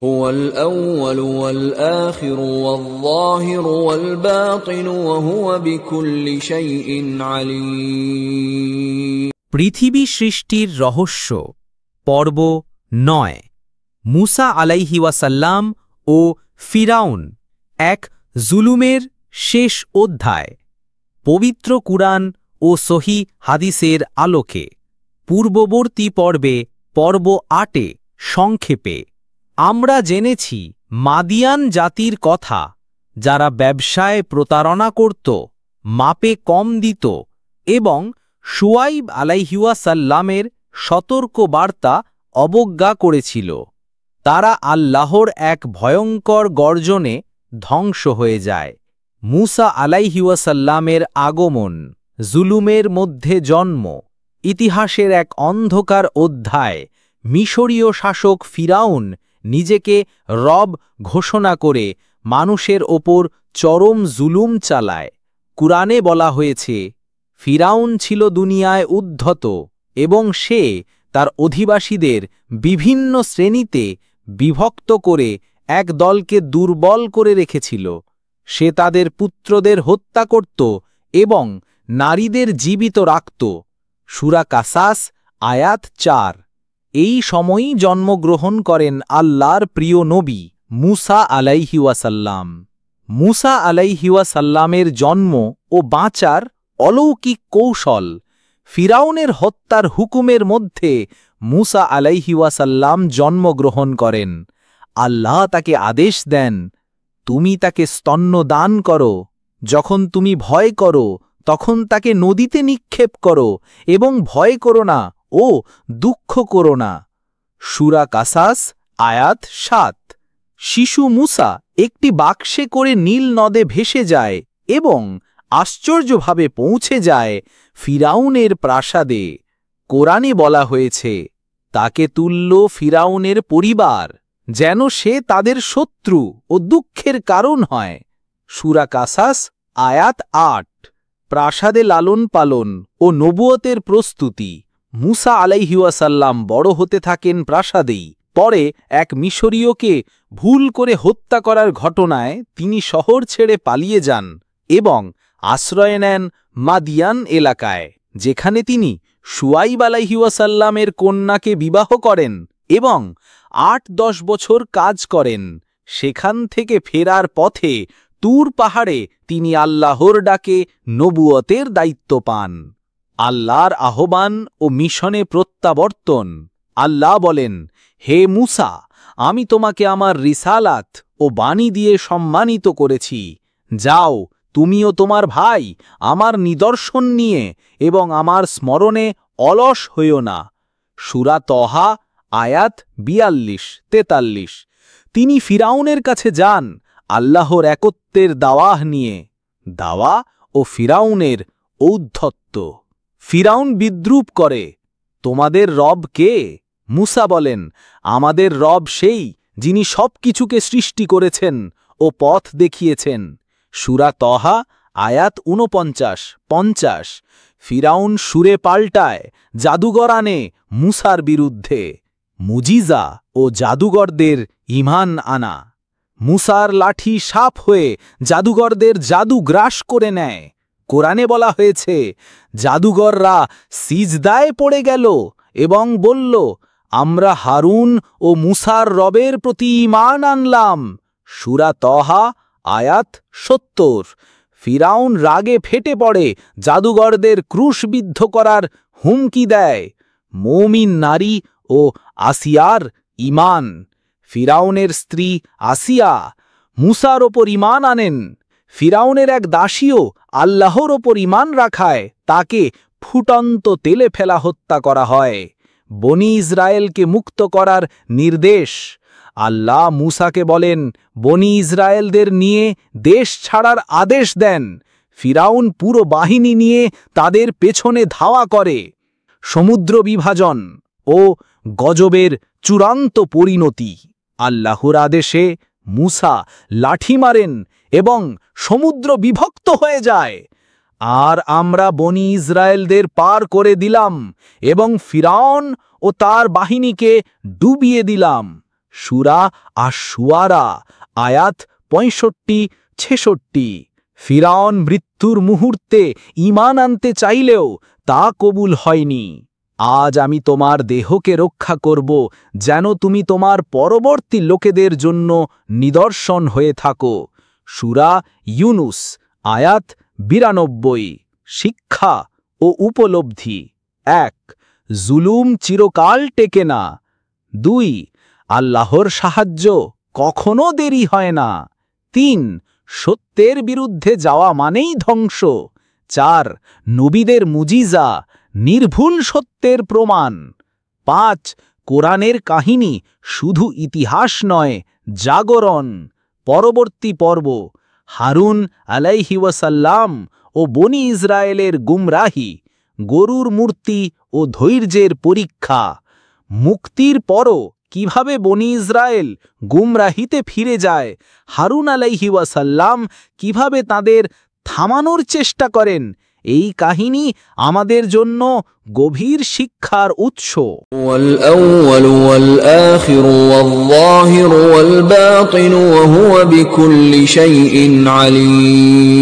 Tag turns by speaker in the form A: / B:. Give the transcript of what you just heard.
A: هو الأول والآخر والظاهر والباطن وهو بكل شيء عليم।
B: পৃথিবী সৃষ্টির রহস্য পর্ব ৯। মুসা আলাইহি ওয়াসাল্লাম ও ফিরাউন, এক জুলুমের শেষ অধ্যায়। পবিত্র কুরআন ও সহিহ হাদিসের আলোকে পূর্ববর্তী পর্বে পর্ব ৮-এ সংক্ষেপে আমরা জেনেছি মাদিয়ান জাতির কথা, যারা ব্যবসায় প্রতারণা করত, মাপে কম দিত এবং শুআইব আলাইহিওয়াসাল্লামের সতর্ক বার্তা অবজ্ঞা করেছিল। তারা আল্লাহর এক ভয়ঙ্কর গর্জনে ধ্বংস হয়ে যায়। মুসা আলাইহিওয়াসাল্লামের আগমন, জুলুমের মধ্যে জন্ম, ইতিহাসের এক অন্ধকার অধ্যায়। মিশরীয় শাসক ফিরাউন নিজেকে রব ঘোষণা করে মানুষের ওপর চরম জুলুম চালায়। কুরআনে বলা হয়েছে, ফিরাউন ছিল দুনিয়ায় উদ্ধত এবং সে তার অধিবাসীদের বিভিন্ন শ্রেণীতে বিভক্ত করে এক দলকে দুর্বল করে রেখেছিল। সে তাদের পুত্রদের হত্যা করত এবং নারীদের জীবিত রাখত। সূরা কাসাস আয়াত ৪। এই সময়ই জন্মগ্রহণ করেন আল্লাহর প্রিয় নবী মুসা আলাইহিওয়াসাল্লাম। মুসা আলাইহিওয়াসাল্লামের জন্ম ও বাঁচার অলৌকিক কৌশল। ফিরাউনের হত্যার হুকুমের মধ্যে মুসা আলাইহিওয়াসাল্লাম জন্মগ্রহণ করেন। আল্লাহ তাকে আদেশ দেন, তুমি তাকে স্তন্য দান করো। যখন তুমি ভয় করো তখন তাকে নদীতে নিক্ষেপ করো এবং ভয় করো না ও দুঃখ করো না। সূরা কাসাস আয়াত ৭। শিশু মুসা একটি বাক্সে করে নীল নদে ভেসে যায় এবং আশ্চর্যভাবে পৌঁছে যায় ফিরাউনের প্রাসাদে। কোরআনে বলা হয়েছে, তাকে তুলল ফিরাউনের পরিবার, যেন সে তাদের শত্রু ও দুঃখের কারণ হয়। সূরা কাসাস আয়াত ৮। প্রাসাদে লালন পালন ও নবুয়তের প্রস্তুতি। মুসা আলাইহিওয়াসাল্লাম বড় হতে থাকেন প্রাসাদেই। পরে এক মিশরীয়কে ভুল করে হত্যা করার ঘটনায় তিনি শহর ছেড়ে পালিয়ে যান এবং আশ্রয় নেন মাদিয়ান এলাকায়, যেখানে তিনি শুআইব আলাইহিওয়াসাল্লামের কন্যাকে বিবাহ করেন এবং ৮-১০ বছর কাজ করেন। সেখান থেকে ফেরার পথে তুর পাহাড়ে তিনি আল্লাহর ডাকে নবুয়তের দায়িত্ব পান। আল্লাহর আহ্বান ও মিশনে প্রত্যাবর্তন। আল্লাহ বলেন, হে মুসা, আমি তোমাকে আমার রিসালাত ও বাণী দিয়ে সম্মানিত করেছি। যাও, তুমিও তোমার ভাই আমার নিদর্শন নিয়ে এবং আমার স্মরণে অলস হইও না। সূরা তহা আয়াত ৪২-৪৩। তিনি ফিরাউনের কাছে যান আল্লাহর একত্বের দাওয়াহ নিয়ে। দাওয়া ও ফিরাউনের ঔদ্ধত্য। ফিরাউন বিদ্রূপ করে, তোমাদের রব কে? মুসা বলেন, আমাদের রব সেই যিনি সবকিছুকে সৃষ্টি করেছেন ও পথ দেখিয়েছেন। সূরা তহা আয়াত ৪৯-৫০। ফিরাউন সুরে পাল্টায়, জাদুঘর আনে মুসার বিরুদ্ধে। মুজিজা ও জাদুঘরদের ঈমান আনা। মুসার লাঠি সাপ হয়ে জাদুঘরদের জাদু গ্রাস করে নেয়। কোরআনে বলা হয়েছে, জাদুঘররা সিজদায় পড়ে গেল এবং বলল, আমরা হারুন ও মুসার রবের প্রতি ঈমান আনলাম। সূরা তহা আয়াত ৭০। ফিরাউন রাগে ফেটে পড়ে জাদুঘরদের ক্রুশবিদ্ধ করার হুমকি দেয়। মুমিন নারী ও আসিয়ার ঈমান। ফিরাউনের স্ত্রী আসিয়া মুসার ওপর ঈমান আনেন। ফিরাউনের এক দাসীও আল্লাহর ওপর ঈমান রাখায় তাকে ফুটন্ত তেলে ফেলা হত্যা করা হয়। বনি ইসরায়েলকে মুক্ত করার নির্দেশ। আল্লাহ মুসাকে বলেন, বনি ইসরায়েলদের নিয়ে দেশ ছাড়ার আদেশ দেন। ফিরাউন পুরো বাহিনী নিয়ে তাদের পেছনে ধাওয়া করে। সমুদ্র বিভাজন ও গজবের চূড়ান্ত পরিণতি। আল্লাহর আদেশে মুসা লাঠি মারেন এবং সমুদ্র বিভক্ত হয়ে যায়। আর আমরা বনি ইসরায়েলদের পার করে দিলাম এবং ফিরাউন ও তার বাহিনীকে ডুবিয়ে দিলাম।
C: সূরা আশ-শুআরা আয়াত 65-66। ফিরাউন মৃত্যুর মুহূর্তে ঈমান আনতে চাইলেও তা কবুল হয়নি। আজ আমি তোমার দেহকে রক্ষা করব যেন তুমি তোমার পরবর্তী লোকেদের জন্য নিদর্শন হয়ে থাকো। সূরা ইউনুস আয়াত 92। শিক্ষা ও উপলব্ধি: ১. জুলুম চিরকাল টেকে না। ২. আল্লাহর সাহায্য কখনো দেরি হয় না। ৩. সত্যের বিরুদ্ধে যাওয়া মানেই ধ্বংস। ৪. নবীদের মুজিজা নির্ভুল সত্যের প্রমাণ। ৫. কোরআনের কাহিনী শুধু ইতিহাস নয়, জাগরণ। পরবর্তী পর্ব: হারুন আলাইহি ওয়াসাল্লাম ও বনি ইসরায়েলের গুমরাহি, গরুর মূর্তি ও ধৈর্যের পরীক্ষা। মুক্তির পরও কিভাবে বনি ইসরায়েল গুমরাহিতে ফিরে যায়, হারুন আলাইহি ওয়াসাল্লাম কিভাবে তাদের থামানোর চেষ্টা করেন, এই কাহিনী আমাদের জন্য গভীর শিক্ষার উৎস।
A: والأول والآخر والظاهر والباطن وهو بكل شيء عليم